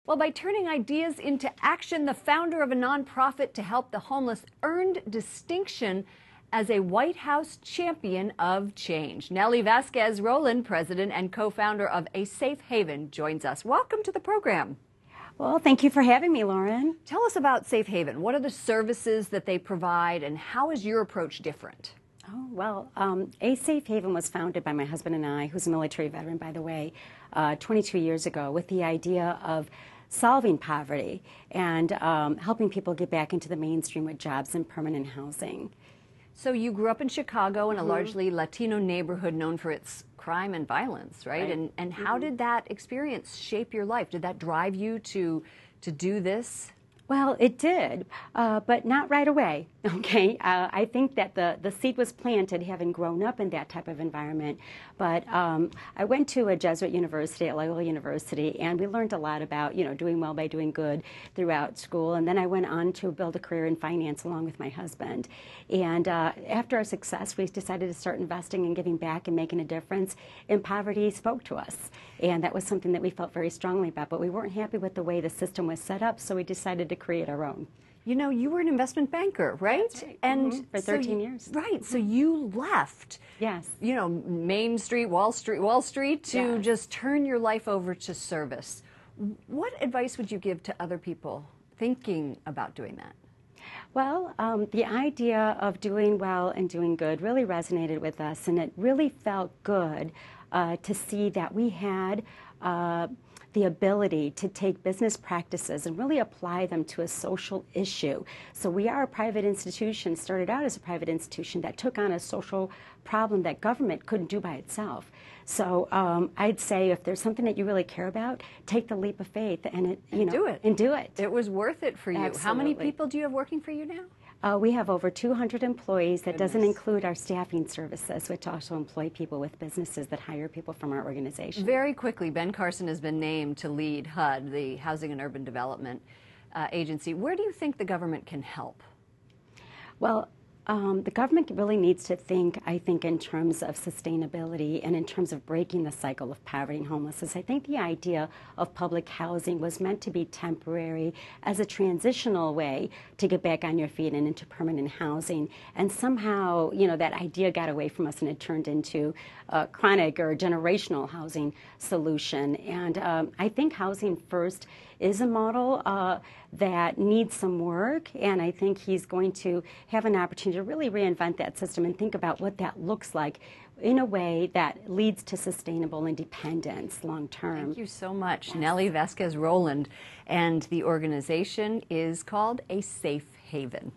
Well, by turning ideas into action, the founder of a nonprofit to help the homeless earned distinction as a White House champion of change. Neli Rowland, president and co-founder of A Safe Haven, joins us. Welcome to the program. Well, thank you for having me, Lauren. Tell us about Safe Haven. What are the services that they provide, and how is your approach different? Oh, well, A Safe Haven was founded by my husband and I, who's a military veteran, by the way, 22 years ago, with the idea of solving poverty and helping people get back into the mainstream with jobs and permanent housing. So you grew up in Chicago in a largely Latino neighborhood known for its crime and violence, right? And how did that experience shape your life? Did that drive you to do this? Well, it did, but not right away, okay? I think that the seed was planted having grown up in that type of environment. But I went to a Jesuit university, at Loyola University, and we learned a lot about, doing well by doing good throughout school. And then I went on to build a career in finance along with my husband. And after our success, we decided to start investing and giving back and making a difference. And poverty spoke to us. And that was something that we felt very strongly about. But we weren't happy with the way the system was set up, so we decided to create our own. You were an investment banker, right? That's right. And for 13 years. Right. So you left. Yes. Main Street, Wall Street to just turn your life over to service. What advice would you give to other people thinking about doing that? Well, the idea of doing well and doing good really resonated with us, and it really felt good to see that we had the ability to take business practices and really apply them to a social issue. So we are a private institution, started out as a private institution that took on a social problem that government couldn't do by itself. So I'd say if there's something that you really care about, take the leap of faith and do it. It was worth it for you. Absolutely. How many people do you have working for you now? We have over 200 employees. That doesn't include our staffing services, which also employ people with businesses that hire people from our organization. Very quickly, Ben Carson has been named to lead HUD, the Housing and Urban Development Agency. Where do you think the government can help? Well, the government really needs to think, I think, in terms of sustainability and in terms of breaking the cycle of poverty and homelessness. I think the idea of public housing was meant to be temporary as a transitional way to get back on your feet and into permanent housing. And somehow, that idea got away from us and it turned into a chronic or generational housing solution. And I think Housing First is a model that needs some work, and I think he's going to have an opportunity to really reinvent that system and think about what that looks like in a way that leads to sustainable independence long term. Thank you so much. Yes. Neli Rowland, and the organization is called A Safe Haven.